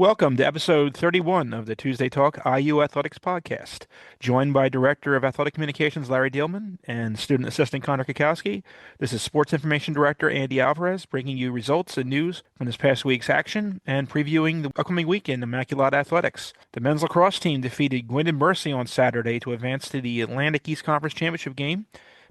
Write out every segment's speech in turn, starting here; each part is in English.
Welcome to episode 31 of the Tuesday Talk IU Athletics podcast. Joined by Director of Athletic Communications Larry Dielman and Student Assistant Connor Kukowski. This is Sports Information Director Andy Alvarez bringing you results and news from this past week's action and previewing the upcoming weekend in Immaculata Athletics. The men's lacrosse team defeated Gwynedd Mercy on Saturday to advance to the Atlantic East Conference Championship game.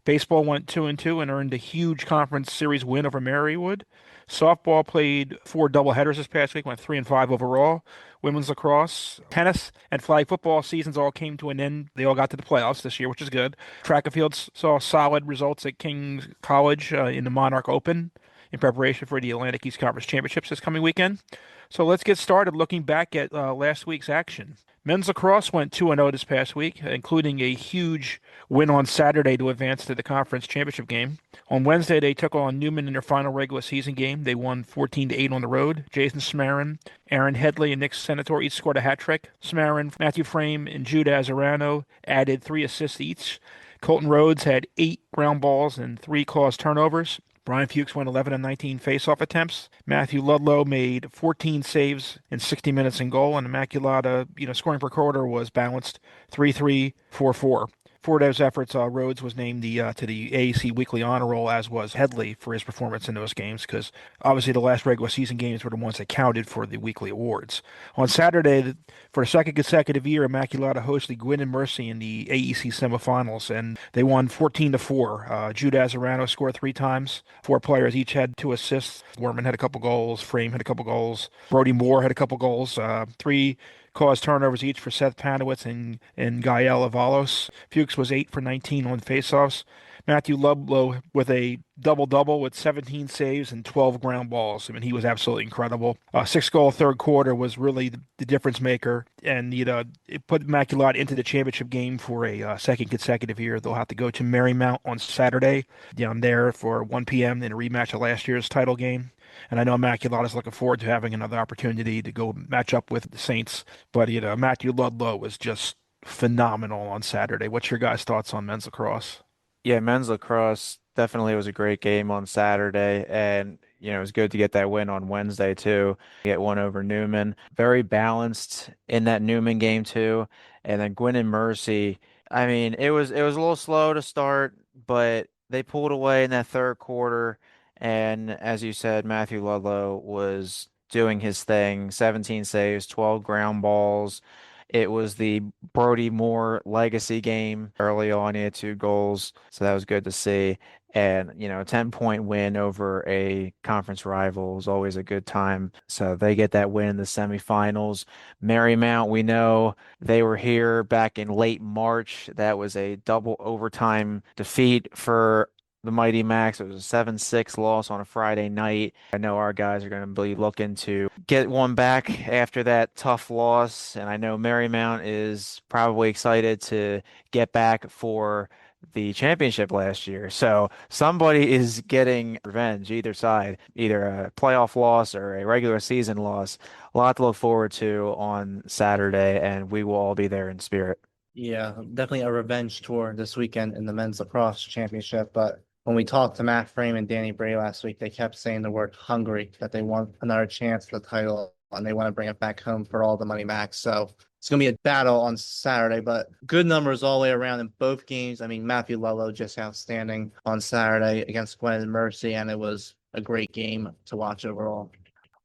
Baseball went 2-2 and earned a huge conference series win over Marywood. Softball played four doubleheaders this past week, went 3-5 overall. Women's lacrosse, tennis, and flag football seasons all came to an end. They all got to the playoffs this year, which is good. Track and field saw solid results at King's College in the Monarch Open in preparation for the Atlantic East Conference Championships this coming weekend. So let's get started looking back at last week's action. Men's lacrosse went 2-0 this past week, including a huge win on Saturday to advance to the conference championship game. On Wednesday, they took on Newman in their final regular season game. They won 14-8 on the road. Jason Smarin, Aaron Headley, and Nick Senator each scored a hat trick. Smarin, Matthew Frame, and Judah Azarano added 3 assists each. Colton Rhodes had 8 ground balls and 3 caused turnovers. Brian Fuchs won 11 of 19 face-off attempts. Matthew Ludlow made 14 saves in 60 minutes in goal, and Immaculata, scoring per quarter was balanced 3-3, 4-4. For those efforts, Rhodes was named to the AAC Weekly Honor Roll, as was Headley for his performance in those games, because obviously the last regular season games were the ones that counted for the weekly awards. On Saturday, for the second consecutive year, Immaculata hosted Gwynedd Mercy in the AEC semifinals, and they won 14-4. Jude Azarano scored 3 times. 4 players each had 2 assists. Worman had a couple goals. Frame had a couple goals. Brody Moore had a couple goals. 3 caused turnovers each for Seth Panowitz and Gael Avalos. Fuchs was 8 for 19 on faceoffs. Matthew Ludlow with a double-double with 17 saves and 12 ground balls. I mean, he was absolutely incredible. 6-goal third quarter was really the difference maker, and it put Immaculata into the championship game for a second consecutive year. They'll have to go to Marymount on Saturday down there for 1 p.m. in a rematch of last year's title game. And I know Immaculata is looking forward to having another opportunity to go match up with the Saints. But, Matthew Ludlow was just phenomenal on Saturday. What's your guys' thoughts on men's lacrosse? Yeah, men's lacrosse definitely was a great game on Saturday, and it was good to get that win on Wednesday too. Get one over Newman. Very balanced in that Newman game too. And then Gwynedd Mercy. I mean, it was a little slow to start, but they pulled away in that third quarter. And as you said, Matthew Ludlow was doing his thing. 17 saves, 12 ground balls. It was the Brody Moore legacy game early on. He had 2 goals, so that was good to see. And, a 10-point win over a conference rival is always a good time. So they get that win in the semifinals. Marymount, we know they were here back in late March. That was a double overtime defeat for the Mighty Max. It was a 7-6 loss on a Friday night. I know our guys are going to be looking to get one back after that tough loss, and I know Marymount is probably excited to get back for the championship last year. So somebody is getting revenge, either side, either a playoff loss or a regular season loss. A lot to look forward to on Saturday, and we will all be there in spirit. Yeah, definitely a revenge tour this weekend in the men's lacrosse championship. But when we talked to Matt Frame and Danny Bray last week, they kept saying the word hungry, that they want another chance for the title and they want to bring it back home for all the money max. So it's going to be a battle on Saturday, but good numbers all the way around in both games. I mean, Matthew Lello just outstanding on Saturday against Gwynedd Mercy, and it was a great game to watch overall.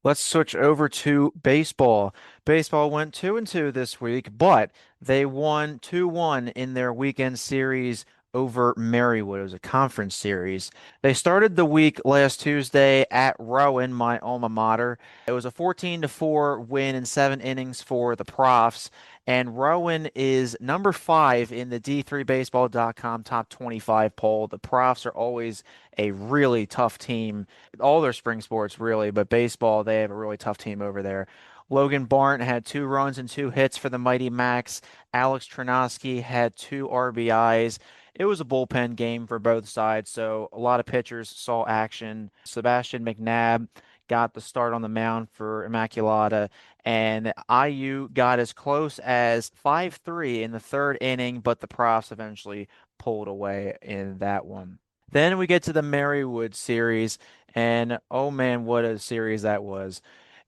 Let's switch over to baseball. Baseball went 2-2 this week, but they won 2-1 in their weekend series over Marywood. It was a conference series. They started the week last Tuesday at Rowan, my alma mater. It was a 14-4 win in 7 innings for the Profs. And Rowan is number 5 in the D3Baseball.com top 25 poll. The Profs are always a really tough team. All their spring sports, really, but baseball, they have a really tough team over there. Logan Barnt had 2 runs and 2 hits for the Mighty Max. Alex Tronosky had 2 RBIs. It was a bullpen game for both sides, so a lot of pitchers saw action. Sebastian McNabb got the start on the mound for Immaculata, and IU got as close as 5-3 in the third inning, but the Profs eventually pulled away in that one. Then we get to the Marywood series, and oh man, what a series that was.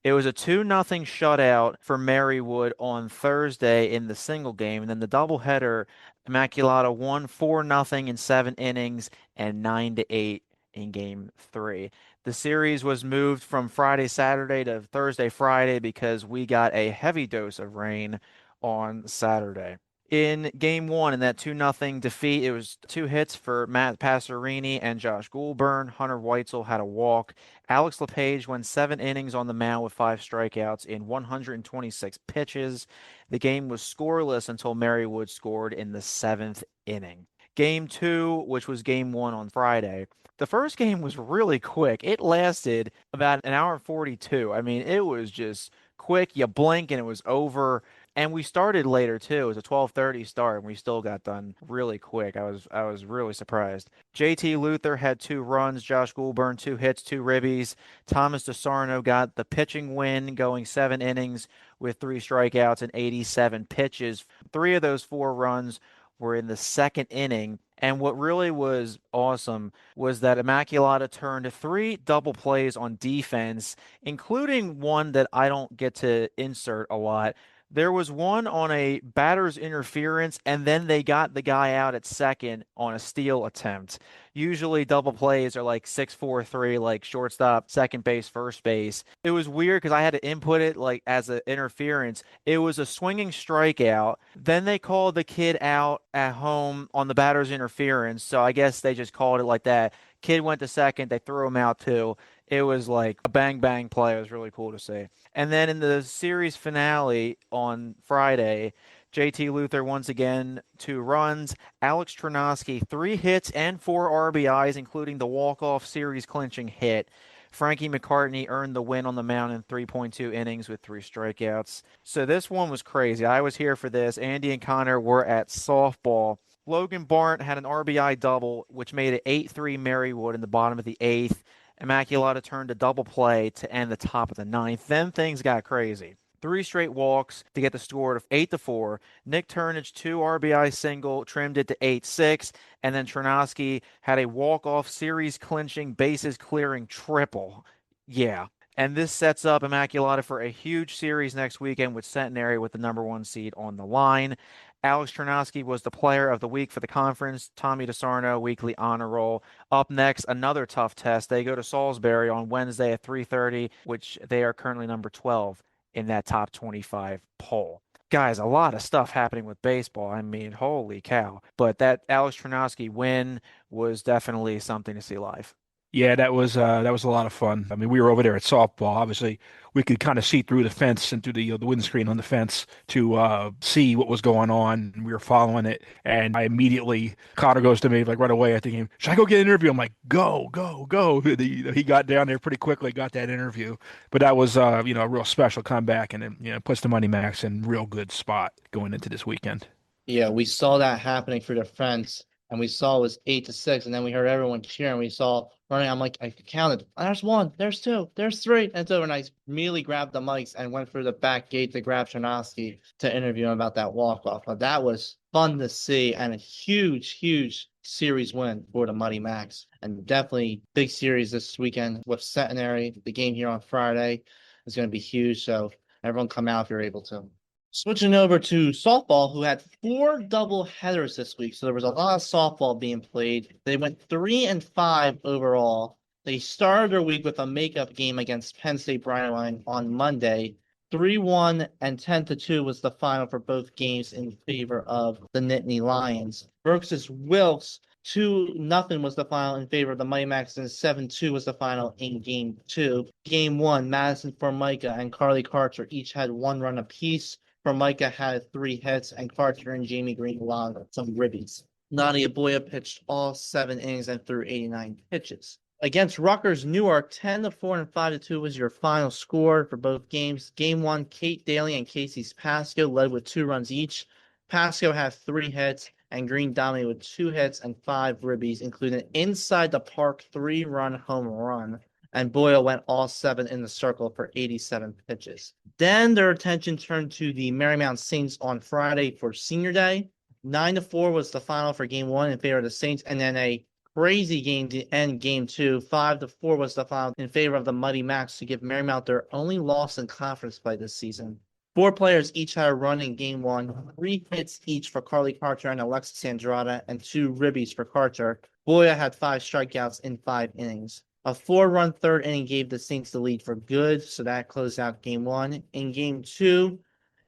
It was a 2-0 shutout for Marywood on Thursday in the single game. And then the doubleheader, Immaculata won 4-0 in 7 innings and 9-8 in game three. The series was moved from Friday, Saturday to Thursday, Friday because we got a heavy dose of rain on Saturday. In game one, in that 2-0 defeat, it was 2 hits for Matt Passerini and Josh Goulburn. Hunter Weitzel had a walk. Alex LePage went 7 innings on the mound with 5 strikeouts in 126 pitches. The game was scoreless until Marywood scored in the 7th inning. Game two, which was game one on Friday, the first game was really quick. It lasted about an hour and 42. I mean, it was just quick. You blink and it was over. And we started later too. It was a 12:30 start, and we still got done really quick. I was really surprised. JT Luther had 2 runs, Josh Goulburn 2 hits, 2 ribbies. Thomas DeSarno got the pitching win, going 7 innings with 3 strikeouts and 87 pitches. 3 of those 4 runs were in the 2nd inning. And what really was awesome was that Immaculata turned 3 double plays on defense, including one that I don't get to insert a lot. There was one on a batter's interference, and then they got the guy out at second on a steal attempt. Usually double plays are like 6-4-3, like shortstop, second base, first base. It was weird because I had to input it like as an interference. It was a swinging strikeout. Then they called the kid out at home on the batter's interference, so I guess they just called it like that. Kid went to second, they threw him out too. It was like a bang bang play. It was really cool to see. And then in the series finale on Friday, JT Luther once again 2 runs. Alex Tronosky 3 hits and 4 RBIs, including the walk-off series clinching hit. Frankie McCartney earned the win on the mound in 3.2 innings with 3 strikeouts. So this one was crazy. I was here for this. Andy and Connor were at softball. Logan Barnt had an RBI double, which made it 8-3 Marywood in the bottom of the 8th. Immaculata turned a double play to end the top of the 9th. Then things got crazy. 3 straight walks to get the score of 8-4. Nick Turnage 2 RBI single trimmed it to 8-6, and then Tronosky had a walk-off series clinching bases clearing triple. Yeah. And this sets up Immaculata for a huge series next weekend with Centenary with the #1 seed on the line. Alex Tronosky was the player of the week for the conference. Tommy DeSarno, weekly honor roll. Up next, another tough test. They go to Salisbury on Wednesday at 3:30, which they are currently number 12 in that top 25 poll. Guys, a lot of stuff happening with baseball. I mean, holy cow. But that Alex Tronosky win was definitely something to see live. Yeah, that was a lot of fun. I mean, we were over there at softball. Obviously, we could kind of see through the fence and through the windscreen on the fence to see what was going on. And we were following it, and I immediately Connor goes to me like right away. I think, should I go get an interview? I'm like, go, go, go. He got down there pretty quickly, got that interview. But that was a real special comeback, and it puts the Money Max in real good spot going into this weekend. Yeah, we saw that happening for the Friends, and we saw it was 8-6, and then we heard everyone cheering. We saw running. I'm like, I counted. There's one, there's two, there's three, and so and I immediately grabbed the mics and went through the back gate to grab Chernovsky to interview him about that walk off. But that was fun to see and a huge, huge series win for the Muddy Max, and definitely big series this weekend with Centenary. The game here on Friday is going to be huge. So everyone come out if you're able to. Switching over to softball, who had 4 double headers this week. So there was a lot of softball being played. They went 3-5 overall. They started their week with a makeup game against Penn State Brandywine on Monday. 3-1 and 10-2 was the final for both games in favor of the Nittany Lions. Versus Wilkes, 2-0 was the final in favor of the Mighty Max, and 7-2 was the final in game 2. Game 1, Madison Formica and Carly Karcher each had 1 run apiece. Formica had 3 hits, and Carter and Jamie Green logged some ribbies. Nadia Boya pitched all 7 innings and threw 89 pitches. Against Rutgers Newark, 10-4 and 5-2 was your final score for both games. Game 1, Kate Daly and Casey Pasco led with 2 runs each. Pasco had 3 hits, and Green dominated with 2 hits and 5 ribbies, including an inside the park 3-run home run. And Boyle went all 7 in the circle for 87 pitches. Then their attention turned to the Marymount Saints on Friday for Senior Day. 9-4 was the final for Game 1 in favor of the Saints, and then a crazy game to end game two. 5-4 was the final in favor of the Mighty Macs to give Marymount their only loss in conference play this season. Four players each had a run in game one, 3 hits each for Carly Carter and Alexis Andrada, and 2 ribbies for Carter. Boya had 5 strikeouts in 5 innings. A 4-run third inning gave the Saints the lead for good, so that closed out game one. In game two,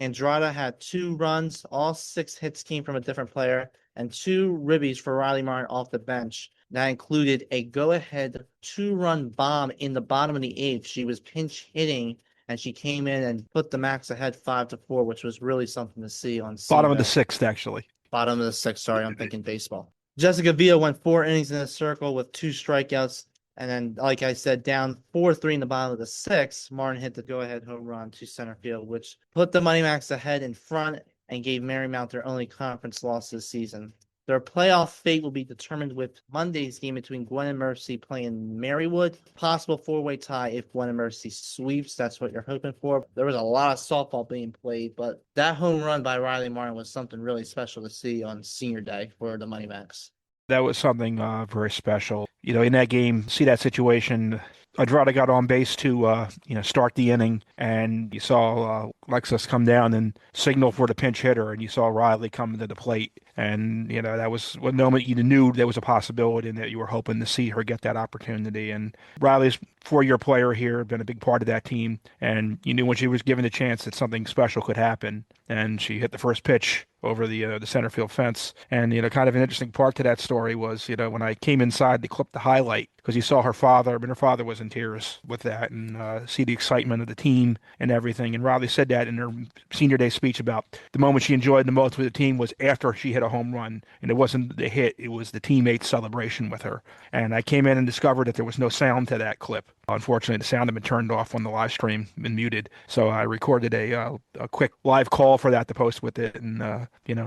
Andrada had 2 runs. All 6 hits came from a different player, and 2 ribbies for Riley Martin off the bench. That included a go-ahead 2-run bomb in the bottom of the eighth. She was pinch hitting, and she came in and put the Macs ahead 5-4, which was really something to see on Bottom of the CBET. sixth, actually. Bottom of the sixth. Sorry, I'm thinking baseball. Jessica Villa went 4 innings in a circle with 2 strikeouts. And then, like I said, down 4-3 in the bottom of the sixth, Martin hit the go-ahead home run to center field, which put the Mighty Macs ahead in front and gave Marymount their only conference loss this season. Their playoff fate will be determined with Monday's game between Gwen and Mercy playing Marywood. Possible 4-way tie if Gwen and Mercy sweeps. That's what you're hoping for. There was a lot of softball being played, but that home run by Riley Martin was something really special to see on senior day for the Mighty Macs. That was something very special. In that game, see that situation. Andrada got on base to start the inning, and you saw Lexus come down and signal for the pinch hitter, and you saw Riley come to the plate. And that was one moment you knew there was a possibility and that you were hoping to see her get that opportunity. And Riley's 4-year player here, been a big part of that team, and you knew when she was given a chance that something special could happen. And she hit the first pitch over the center field fence. And kind of an interesting part to that story was when I came inside to clip the highlight, because you saw her father. I mean, her father was in tears with that, and see the excitement of the team and everything. And Riley said that in her senior day speech about the moment she enjoyed the most with the team was after she hit a home run, and it wasn't the hit; it was the teammates' celebration with her. And I came in and discovered that there was no sound to that clip. Unfortunately, the sound had been turned off on the live stream and muted. So I recorded a quick live call for that to post with it, and I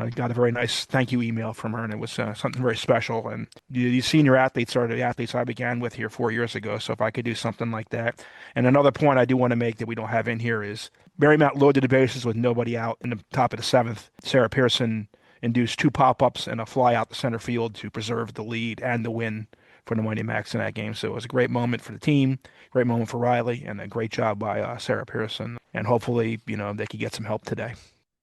got a very nice thank you email from her, and it was something very special. And these senior athletes are the athletes I began with here 4 years ago. So if I could do something like that. And another point I do want to make that we don't have in here is Marymount loaded the bases with nobody out in the top of the seventh. Sarah Pearson induced 2 pop-ups and a fly out to center field to preserve the lead and the win for the Mighty Macs in that game. So it was a great moment for the team, great moment for Riley, and a great job by Sarah Pearson. And hopefully, they could get some help today.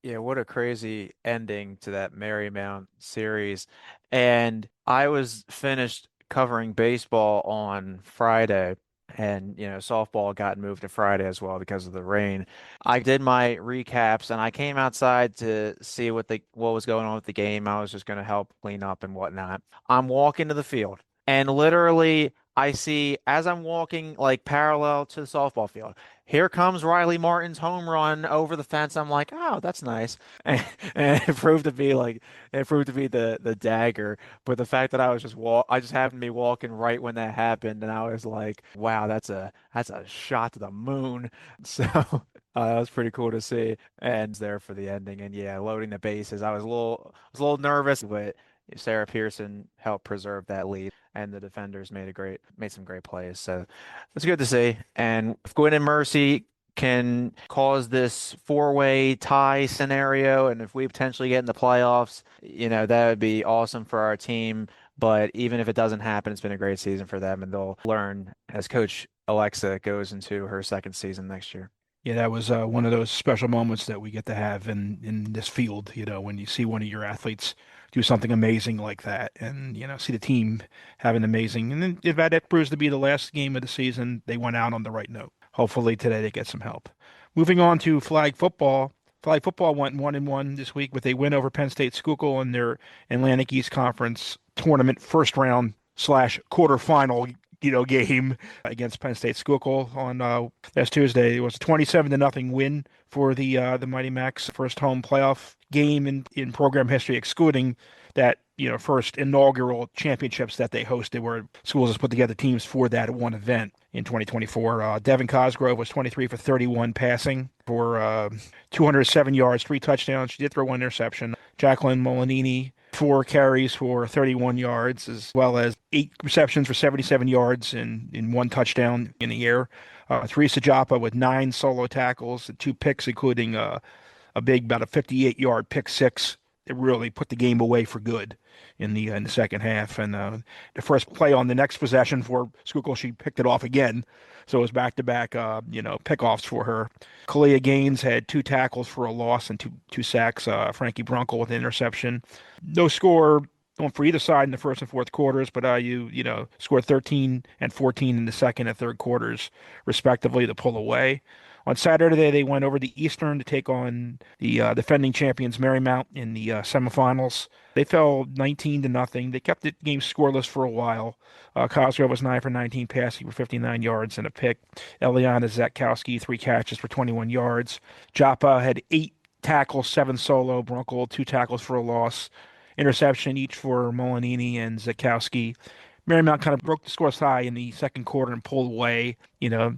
Yeah, what a crazy ending to that Marymount series. And I was finished covering baseball on Friday, and softball got moved to Friday as well because of the rain. I did my recaps, and I came outside to see what was going on with the game. I was just going to help clean up and whatnot. I'm walking to the field, and literally I see, as I'm walking like parallel to the softball field, here comes Riley Martin's home run over the fence. I'm like, oh, that's nice. And it proved to be the dagger. But the fact that I just happened to be walking right when that happened, and I was like, wow, that's a shot to the moon. So that was pretty cool to see. And there for the ending, and yeah, loading the bases. I was a little nervous, but Sarah Pearson helped preserve that lead, and the defenders made some great plays. So it's good to see. And if Gwen and Mercy can cause this 4-way tie scenario, and if we potentially get in the playoffs, that would be awesome for our team. But even if it doesn't happen, it's been a great season for them, and they'll learn as Coach Alexa goes into her second season next year. Yeah, that was one of those special moments that we get to have in this field, when you see one of your athletes do something amazing like that, and see the team have an amazing. And then if that proves to be the last game of the season, they went out on the right note. Hopefully today they get some help. Moving on to flag football. Flag football went 1-1 this week with a win over Penn State Schuylkill in their Atlantic East Conference tournament first round / quarterfinal game against Penn State Schuylkill on last Tuesday. It was a 27-0 win for the Mighty Macs, first home playoff game in program history, excluding that first inaugural championships that they hosted, where schools has put together teams for that one event in 2024. Devin Cosgrove was 23 for 31 passing for 207 yards, 3 touchdowns. She did throw 1 interception. Jacqueline Molinini, 4 carries for 31 yards, as well as 8 receptions for 77 yards and 1 touchdown in the air. Teresa Joppa with 9 solo tackles and 2 picks, including a big, about a 58-yard pick six it really put the game away for good in the second half. And the first play on the next possession for Schuylkill, she picked it off again. So it was back-to-back, pickoffs for her. Kalia Gaines had two tackles for a loss and two sacks. Frankie Brunkel with an interception. No score going for either side in the first and fourth quarters, but IU, scored 13 and 14 in the second and third quarters, respectively, to pull away. On Saturday, they went over to Eastern to take on the defending champions Marymount in the semifinals. They fell 19 to nothing. They kept the game scoreless for a while. Cosgrove was 9 for 19, passing for 59 yards and a pick. Eliana Zatkowski, 3 catches for 21 yards. Joppa had 8 tackles, 7 solo. Brunkel, 2 tackles for a loss. Interception each for Molinini and Zatkowski. Marymount kind of broke the score tie in the second quarter and pulled away.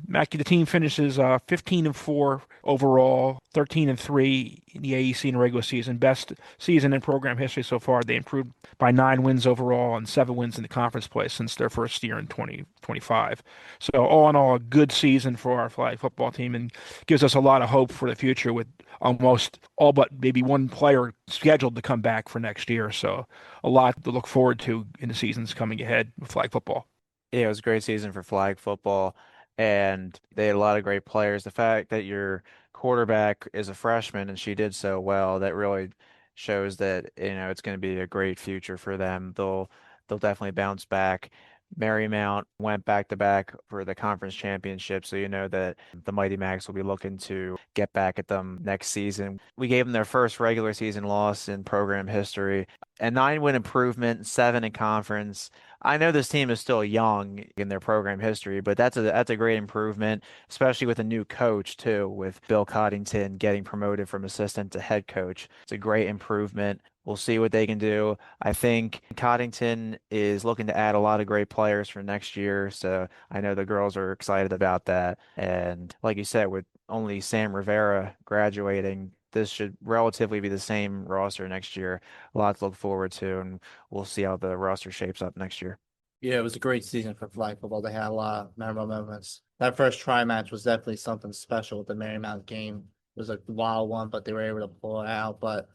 Mackey, the team finishes 15 and 4 overall, 13 and 3 in the AEC in the regular season. Best season in program history so far. They improved by 9 wins overall and 7 wins in the conference play since their first year in 2025. So all in all, a good season for our flag football team and gives us a lot of hope for the future with almost all but maybe one player scheduled to come back for next year. So a lot to look forward to in the seasons coming ahead with flag football. Yeah, it was a great season for flag football, and they had a lot of great players. The fact that your quarterback is a freshman and she did so well, that really shows that, it's going to be a great future for them. They'll definitely bounce back. Marymount went back to back for the conference championship, so you know that the Mighty Macs will be looking to get back at them next season. We gave them their first regular season loss in program history, a 9-win improvement, 7 in conference. I know this team is still young in their program history, but that's a great improvement, especially with a new coach too, with Bill Coddington getting promoted from assistant to head coach. It's a great improvement. We'll see what they can do. I think Coddington is looking to add a lot of great players for next year, so I know the girls are excited about that. And like you said, with only Sam Rivera graduating, this should relatively be the same roster next year. A lot to look forward to, and we'll see how the roster shapes up next year. Yeah, it was a great season for flag football. They had a lot of memorable moments. That first try match was definitely something special with the Marymount game. It was a wild one, but they were able to pull it out. But,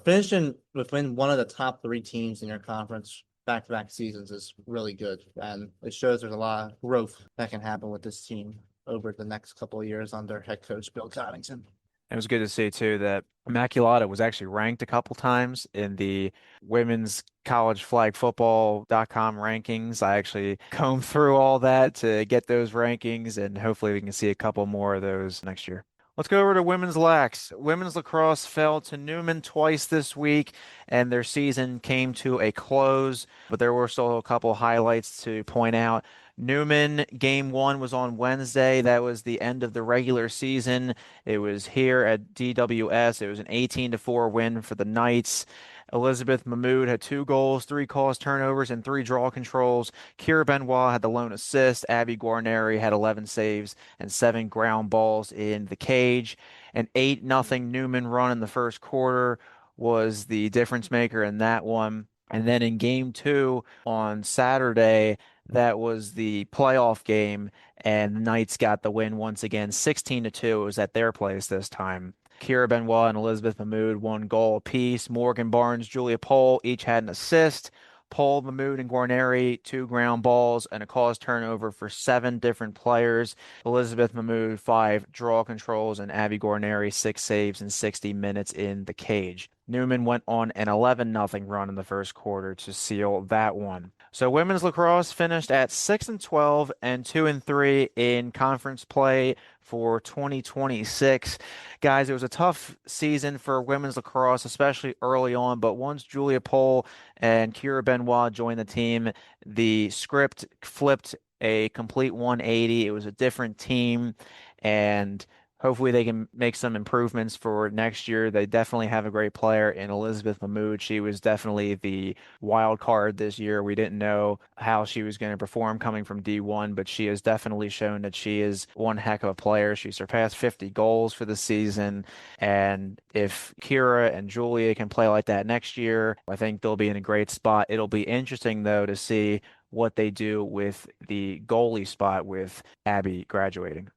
finishing within one of the top 3 teams in your conference back-to-back seasons is really good. And it shows there's a lot of growth that can happen with this team over the next couple of years under head coach Bill Coddington. It was good to see too that Immaculata was actually ranked a couple times in the women's college flag football.com rankings. I actually combed through all that to get those rankings, and hopefully we can see a couple more of those next year. Let's go over to women's lax. Women's lacrosse fell to Newman twice this week, and their season came to a close, but there were still a couple highlights to point out. Newman game 1 was on Wednesday. That was the end of the regular season. It was here at DWS. It was an 18-4 win for the Knights. Elizabeth Mahmood had 2 goals, 3 caused turnovers, and 3 draw controls. Kira Benoit had the lone assist. Abby Guarneri had 11 saves and 7 ground balls in the cage. An 8-0 Newman run in the first quarter was the difference maker in that one. And then in game 2 on Saturday, that was the playoff game, and the Knights got the win once again, 16-2. It was at their place this time. Kira Benoit and Elizabeth Mahmood 1 goal apiece. Morgan Barnes, Julia Pohl each had an assist. Pohl, Mahmood, and Guarneri 2 ground balls and a caused turnover for 7 different players. Elizabeth Mahmood 5 draw controls and Abby Guarneri 6 saves in 60 minutes in the cage. Newman went on an 11-0 run in the first quarter to seal that one. So women's lacrosse finished at 6-12 and 2-3 in conference play for 2026. Guys, it was a tough season for women's lacrosse, especially early on, but once Julia Pohl and Kira Benoit joined the team, the script flipped a complete 180. It was a different team, and hopefully they can make some improvements for next year. They definitely have a great player in Elizabeth Mahmood. She was definitely the wild card this year. We didn't know how she was going to perform coming from D1, but she has definitely shown that she is one heck of a player. She surpassed 50 goals for the season. And if Kira and Julia can play like that next year, I think they'll be in a great spot. It'll be interesting, though, to see what they do with the goalie spot with Abby graduating.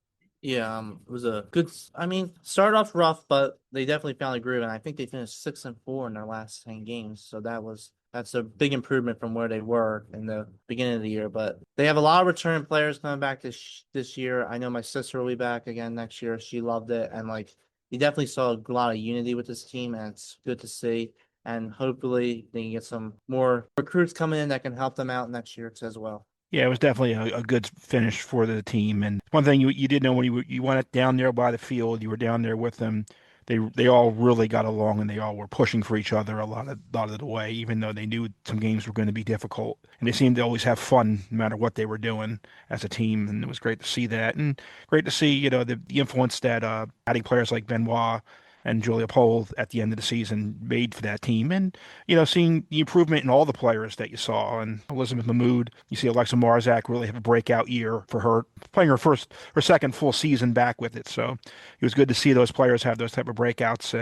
Yeah, it was a good. I mean, started off rough, but they definitely found a groove, and I think they finished 6-4 in their last 10 games. So that's a big improvement from where they were in the beginning of the year. But they have a lot of return players coming back this year. I know my sister will be back again next year. She loved it, and like you definitely saw a lot of unity with this team, and it's good to see. And hopefully they can get some more recruits coming in that can help them out next year as well. Yeah, it was definitely a good finish for the team. And one thing you did know when you went down there by the field, you were down there with them. They all really got along and they all were pushing for each other a lot of the way, even though they knew some games were going to be difficult. And they seemed to always have fun no matter what they were doing as a team. And it was great to see that. And great to see, the influence that adding players like Benoit and Julia Pole at the end of the season made for that team. And seeing the improvement in all the players that you saw. And Elizabeth Mahmood, you see Alexa Marzak really have a breakout year for her, playing her second full season back with it. So it was good to see those players have those type of breakouts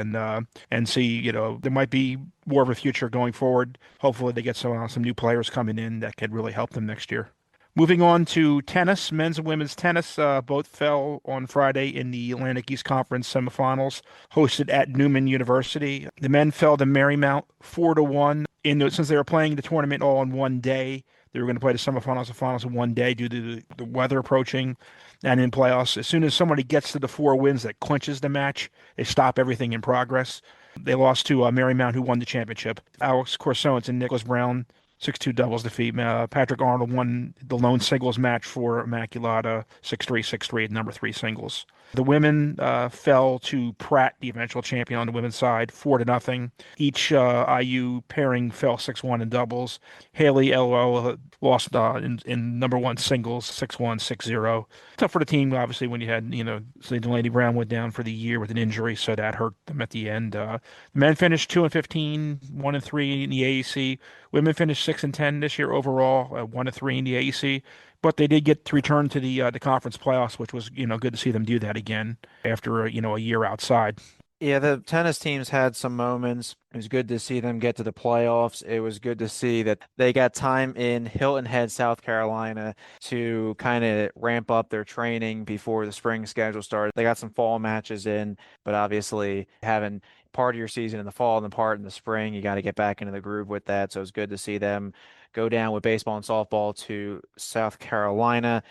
and see, there might be more of a future going forward. Hopefully they get some new players coming in that could really help them next year. Moving on to tennis, men's and women's tennis both fell on Friday in the Atlantic East Conference semifinals, hosted at Newman University. The men fell to Marymount 4-1. Since they were playing the tournament all in one day, they were going to play the semifinals and finals in one day due to the weather approaching. And in playoffs, as soon as somebody gets to the four wins that clinches the match, they stop everything in progress. They lost to Marymount, who won the championship. Alex Corsones and Nicholas Brown 6-2 doubles defeat. Patrick Arnold won the lone singles match for Immaculata 6-3, 6-3 at number three singles. The women fell to Pratt, the eventual champion on the women's side, 4-0. Each IU pairing fell 6-1 in doubles. Haley LOL lost in number one singles, 6-1, 6-0. Tough for the team, obviously, when you had, so Delaney Brown went down for the year with an injury, so that hurt them at the end. The men finished 2-15, 1-3 in the AAC. Women finished 6-10 this year overall, 1-3 in the AEC, but they did get to return to the conference playoffs, which was good to see them do that again after a year outside. Yeah, the tennis teams had some moments. It was good to see them get to the playoffs. It was good to see that they got time in Hilton Head, South Carolina to kind of ramp up their training before the spring schedule started. They got some fall matches in, but obviously having part of your season in the fall and the part in the spring, you got to get back into the groove with that. So it's good to see them go down with baseball and softball to South Carolina.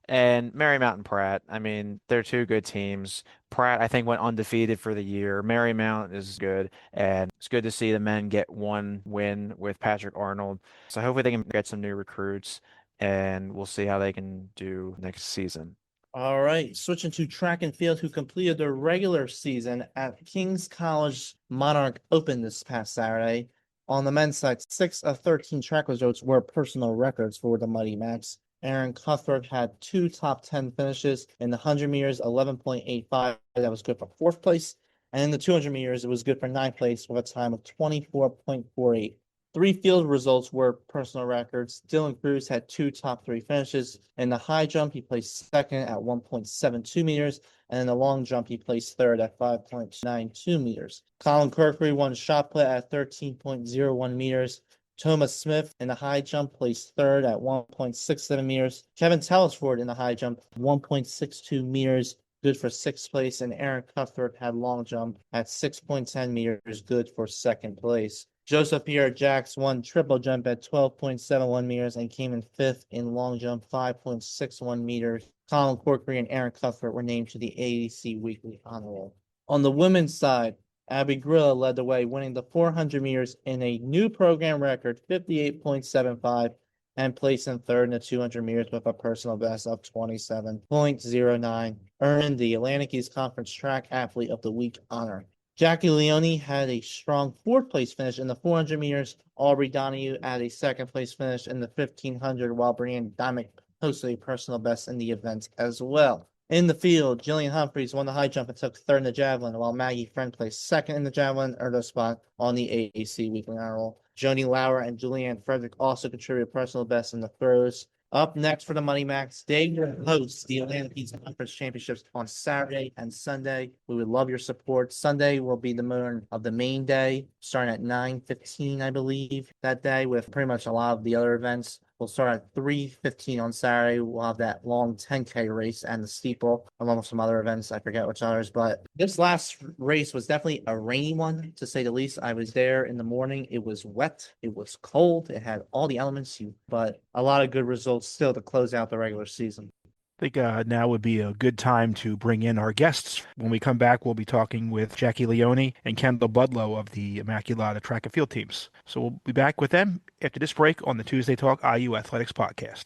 And Marymount and Pratt, I mean, they're two good teams. Pratt, I think, went undefeated for the year. Marymount is good, and it's good to see the men get one win with Patrick Arnold. So hopefully they can get some new recruits, and we'll see how they can do next season. All right, switching to track and field, who completed their regular season at King's College Monarch Open this past Saturday. On the men's side, 6 of 13 track results were personal records for the Muddy Max. Aaron Cuthbert had two top 10 finishes in the 100 meters, 11.85. That was good for fourth place. And in the 200 meters, it was good for ninth place with a time of 24.48. Three field results were personal records. Dylan Cruz had two top three finishes. In the high jump, he placed second at 1.72 meters. And in the long jump, he placed third at 5.92 meters. Colin Kirkry won shot put at 13.01 meters. Thomas Smith in the high jump placed third at 1.67 meters. Kevin Tellisford in the high jump, 1.62 meters, good for sixth place. And Aaron Cuthbert had long jump at 6.10 meters, good for second place. Joseph Pierre Jacques won triple jump at 12.71 meters and came in fifth in long jump, 5.61 meters. Colin Corkery and Aaron Cuthbert were named to the AEC Weekly Honor Roll. On the women's side, Abby Grilla led the way, winning the 400 meters in a new program record, 58.75, and placing third in the 200 meters with a personal best of 27.09, earning the Atlantic East Conference Track Athlete of the Week honor. Jacquie Leone had a strong fourth place finish in the 400 meters. Aubrey Donahue had a second place finish in the 1500, while Brianne Dymick posted a personal best in the event as well. In the field, Jillian Humphreys won the high jump and took third in the javelin, while Maggie Friend placed second in the javelin, earned a spot on the AAC Weekly Honor Roll. Joni Lauer and Julianne Frederick also contributed personal best in the throws. Up next for the Money Max, they will host the Atlantic East Conference Championships on Saturday and Sunday. We would love your support. Sunday will be the moon of the main day, starting at 9:15, I believe, that day, with pretty much a lot of the other events We'll start at 3:15 on Saturday. We'll have that long 10K race and the steeple, along with some other events. I forget which others, but this last race was definitely a rainy one, to say the least. I was there in the morning. It was wet. It was cold. It had all the elements, but a lot of good results still to close out the regular season. I think now would be a good time to bring in our guests. When we come back, we'll be talking with Jacquie Leone and Kendall Budlow of the Immaculata track and field teams. So we'll be back with them after this break on the Tuesday Talk IU Athletics podcast.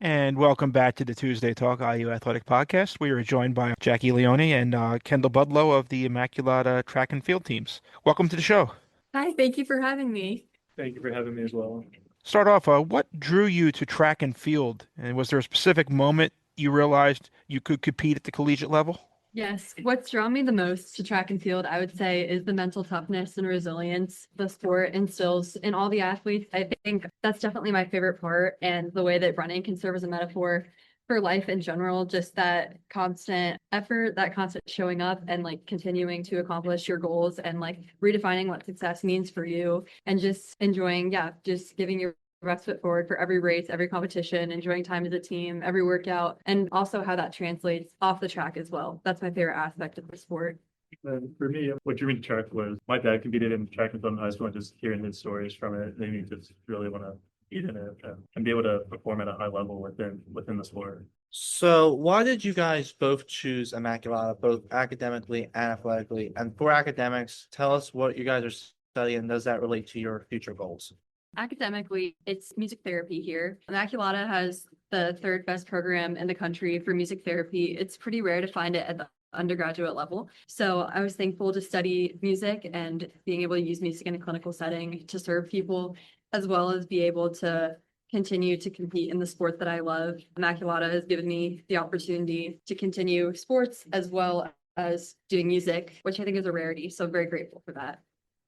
And welcome back to the Tuesday Talk IU Athletic Podcast. We are joined by Jacquie Leone and Kendall Budlow of the Immaculata track and field teams. Welcome to the show. Hi, thank you for having me. Thank you for having me as well. Start off, what drew you to track and field? And was there a specific moment you realized you could compete at the collegiate level? Yes, what's drawn me the most to track and field, I would say, is the mental toughness and resilience the sport instills in all the athletes. I think that's definitely my favorite part, and the way that running can serve as a metaphor for life in general, just that constant effort, that constant showing up and like continuing to accomplish your goals and like redefining what success means for you and just enjoying, just giving your best foot forward for every race, every competition, enjoying time as a team, every workout, and also how that translates off the track as well. That's my favorite aspect of the sport. And for me, what drew me to track was my dad competed in track and field in high school, and just hearing his stories from it made me just really want to get in it and be able to perform at a high level within the sport. So why did you guys both choose Immaculata, both academically and athletically? And for academics, tell us what you guys are studying. Does that relate to your future goals? Academically, it's music therapy here. Immaculata has the third best program in the country for music therapy. It's pretty rare to find it at the undergraduate level. So I was thankful to study music and being able to use music in a clinical setting to serve people, as well as be able to continue to compete in the sport that I love. Immaculata has given me the opportunity to continue sports as well as doing music, which I think is a rarity. So I'm very grateful for that.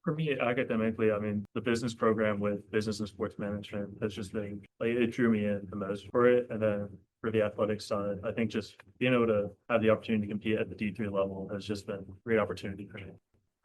For me, academically, I mean, the business program with business and sports management has just been, like, it drew me in the most for it. And then for the athletics side, I think just being able to have the opportunity to compete at the D3 level has just been a great opportunity for me.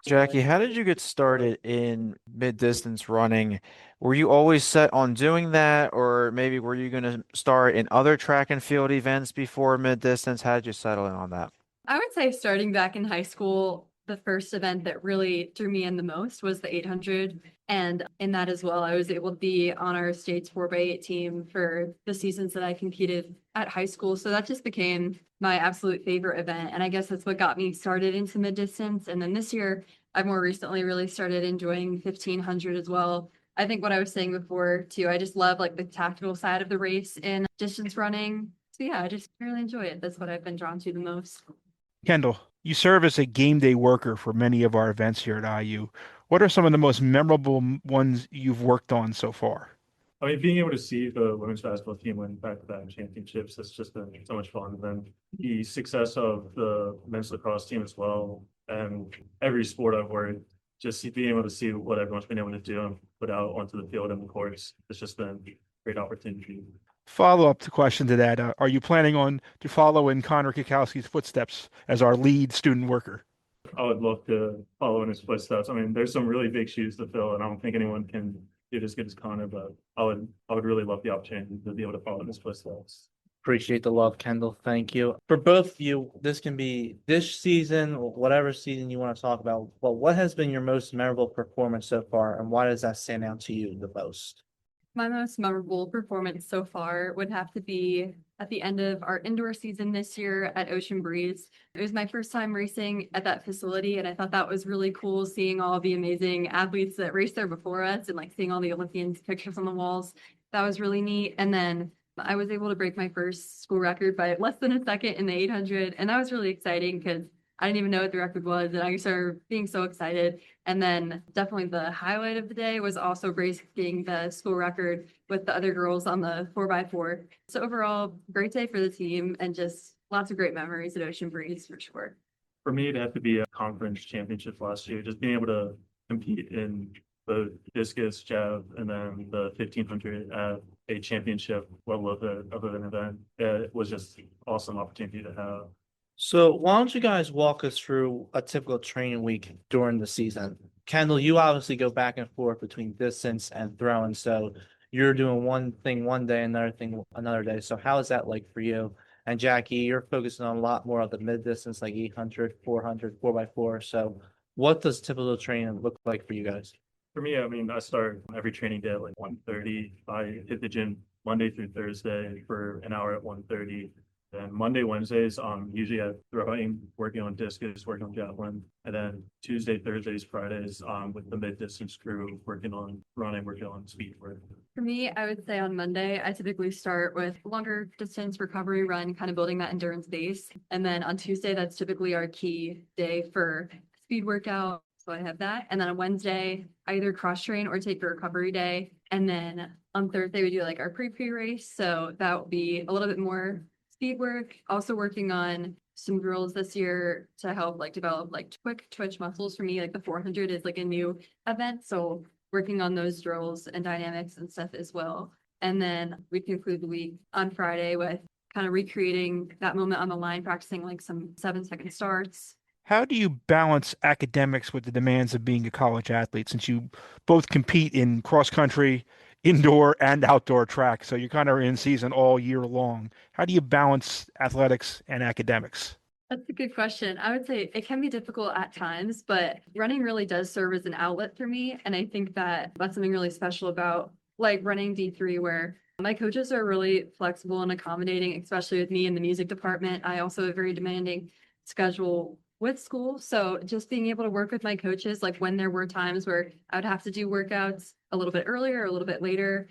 Jacquie, how did you get started in mid-distance running? Were you always set on doing that, or maybe were you going to start in other track and field events before mid-distance? How did you settle in on that? I would say starting back in high school, the first event that really drew me in the most was the 800. And in that as well, I was able to be on our state's 4x8 team for the seasons that I competed at high school. So that just became my absolute favorite event. And I guess that's what got me started into mid distance. And then this year, I've more recently really started enjoying 1500 as well. I think what I was saying before too, I just love like the tactical side of the race in distance running. So yeah, I just really enjoy it. That's what I've been drawn to the most. Kendall, you serve as a game day worker for many of our events here at IU. What are some of the most memorable ones you've worked on so far? I mean, being able to see the women's basketball team win back-to-back championships has just been so much fun. And then the success of the men's lacrosse team as well, and every sport I've worked, just being able to see what everyone's been able to do and put out onto the field and the courts, it's just been a great opportunity. Follow-up to question to that, are you planning on to follow in Connor Kikowski's footsteps as our lead student worker? I would love to follow in his footsteps. I mean, there's some really big shoes to fill, and I don't think anyone can do it as good as Connor, but I would really love the opportunity to be able to follow in his footsteps. Appreciate the love, Kendall. Thank you. For both of you, this can be this season or whatever season you want to talk about. But what has been your most memorable performance so far, and why does that stand out to you the most? My most memorable performance so far would have to be at the end of our indoor season this year at Ocean Breeze. It was my first time racing at that facility, and I thought that was really cool seeing all the amazing athletes that raced there before us and like seeing all the Olympians' pictures on the walls. That was really neat. And then I was able to break my first school record by less than a second in the 800, and that was really exciting because I didn't even know what the record was, and I started being so excited. And then definitely the highlight of the day was also breaking the school record with the other girls on the 4x4. So overall, great day for the team and just lots of great memories at Ocean Breeze for sure. For me, it'd have to be a conference championship last year. Just being able to compete in the discus, jav, and then the 1500 at a championship level of an event. It was just an awesome opportunity to have. So why don't you guys walk us through a typical training week during the season? Kendall, you obviously go back and forth between distance and throwing, so you're doing one thing one day, another thing another day. So how is that like for you? And Jackie, you're focusing on a lot more of the mid distance, like 800, 400, 4x4. So what does typical training look like for you guys? For me, I mean, I start every training day at like 1:30. I hit the gym Monday through Thursday for an hour at 1:30. Then Monday, Wednesdays, usually at throwing, working on discus, working on javelin. And then Tuesday, Thursdays, Fridays, with the mid distance crew, working on running, working on speed work. For me, I would say on Monday, I typically start with longer distance recovery run, kind of building that endurance base. And then on Tuesday, that's typically our key day for speed workout. So I have that. And then on Wednesday, I either cross train or take a recovery day. And then on Thursday, we do like our pre race. So that will be a little bit more speed work. Also working on some drills this year to help like develop like quick twitch muscles for me. Like the 400 is like a new event. So working on those drills and dynamics and stuff as well. And then we conclude the week on Friday with kind of recreating that moment on the line, practicing like some 7-second starts. How do you balance academics with the demands of being a college athlete since you both compete in cross country, indoor and outdoor track? So you're kind of in season all year long. How do you balance athletics and academics? That's a good question. I would say it can be difficult at times, but running really does serve as an outlet for me. And I think that that's something really special about like running D3, where my coaches are really flexible and accommodating, especially with me in the music department. I also have a very demanding schedule with school. So just being able to work with my coaches, like when there were times where I would have to do workouts a little bit earlier, or a little bit later,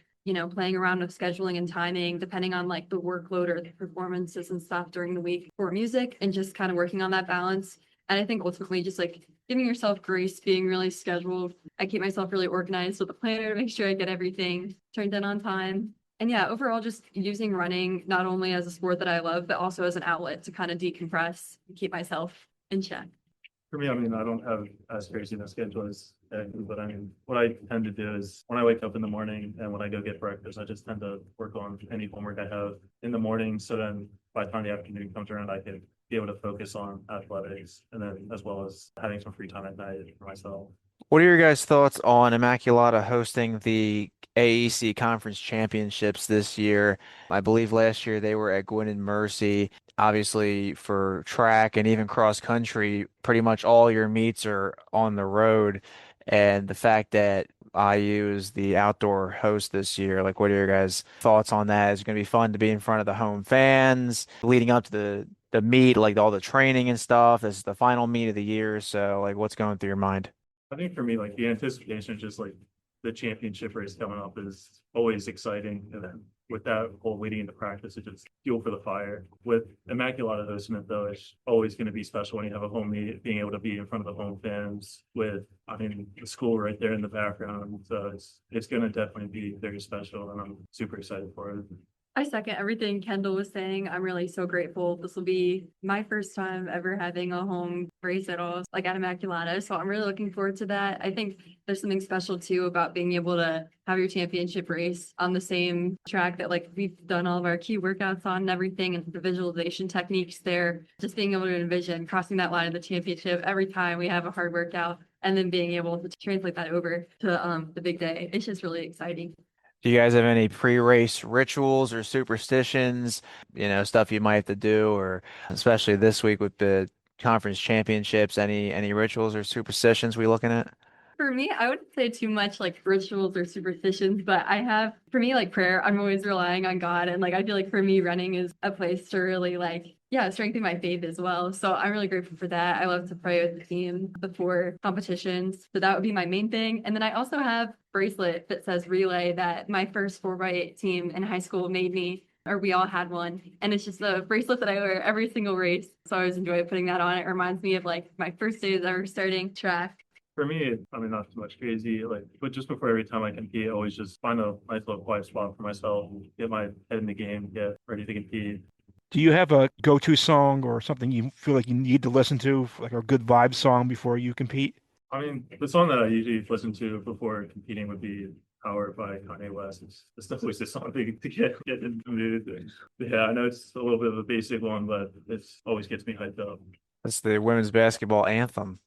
playing around with scheduling and timing, depending on like the workload or the performances and stuff during the week for music, and just kind of working on that balance. And I think ultimately just like giving yourself grace, being really scheduled. I keep myself really organized with a planner to make sure I get everything turned in on time. And yeah, overall, just using running not only as a sport that I love, but also as an outlet to kind of decompress and keep myself in check. For me, I mean, I don't have as crazy a schedule as but I mean, what I tend to do is when I wake up in the morning and when I go get breakfast, I just tend to work on any homework I have in the morning. So then by the time the afternoon comes around, I can be able to focus on athletics, and then as well as having some free time at night for myself. What are your guys' thoughts on Immaculata hosting the AEC Conference Championships this year? I believe last year they were at Gwynedd and Mercy. Obviously, for track and even cross country, pretty much all your meets are on the road. And the fact that IU is the outdoor host this year, like, what are your guys' thoughts on that? Is it going to be fun to be in front of the home fans leading up to the meet, like all the training and stuff? This is the final meet of the year. So, like, what's going through your mind? I think for me, like the anticipation, just like the championship race coming up is always exciting. And then with that whole leading into practice, it just fuel for the fire. With Immaculata hosting it though, it's always going to be special when you have a home meet, being able to be in front of the home fans with, I mean, the school right there in the background. So it's going to definitely be very special, and I'm super excited for it. I second everything Kendall was saying. I'm really so grateful. This will be my first time ever having a home race at all, like at Immaculata. So I'm really looking forward to that. I think there's something special too about being able to have your championship race on the same track that like we've done all of our key workouts on and everything, and the visualization techniques there. Just being able to envision crossing that line of the championship every time we have a hard workout, and then being able to translate that over to the big day. It's just really exciting. Do you guys have any pre-race rituals or superstitions, stuff you might have to do, or especially this week with the conference championships, any rituals or superstitions we looking at? For me, I wouldn't say too much like rituals or superstitions, but I have, for me, like prayer, I'm always relying on God. And like, I feel like for me, running is a place to really like, yeah, strengthen my faith as well. So I'm really grateful for that. I love to pray with the team before competitions. So that would be my main thing. And then I also have bracelet that says relay that my first 4x8 team in high school made me, or we all had one. And it's just a bracelet that I wear every single race. So I always enjoy putting that on. It reminds me of like my first days ever starting track. For me, I mean, not too much crazy, like, but just before every time I compete, I always just find a nice little quiet spot for myself, get my head in the game, get ready to compete. Do you have a go-to song or something you feel like you need to listen to, like a good vibe song before you compete? I mean, the song that I usually listen to before competing would be Powered by Kanye West. It's definitely just something to get in the mood. Yeah, I know it's a little bit of a basic one, but it's always gets me hyped up. That's the women's basketball anthem.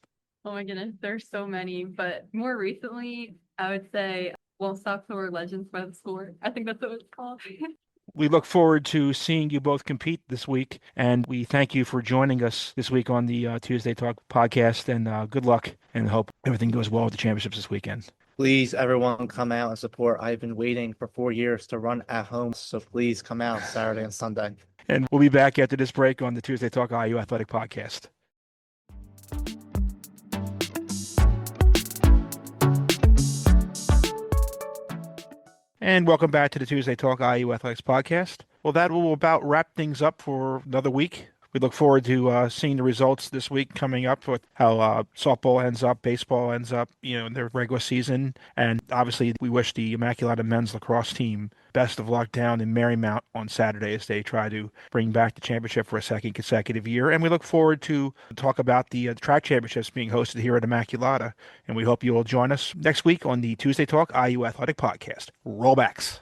Oh my goodness, there's so many, but more recently, I would say Won't Stop Till We're Legends by The Score. I think that's what it's called. We look forward to seeing you both compete this week, and we thank you for joining us this week on the Tuesday Talk podcast. And good luck, and hope everything goes well with the championships this weekend. Please, everyone, come out and support. I've been waiting for 4 years to run at home, so please come out Saturday and Sunday. And we'll be back after this break on the Tuesday Talk IU Athletic podcast. And welcome back to the Tuesday Talk IU Athletics podcast. Well, that will about wrap things up for another week. We look forward to seeing the results this week coming up with how softball ends up, baseball ends up, in their regular season. And obviously, we wish the Immaculata men's lacrosse team best of luck down in Marymount on Saturday as they try to bring back the championship for a second consecutive year. And we look forward to talk about the track championships being hosted here at Immaculata. And we hope you will join us next week on the Tuesday Talk IU Athletic podcast. Rollbacks.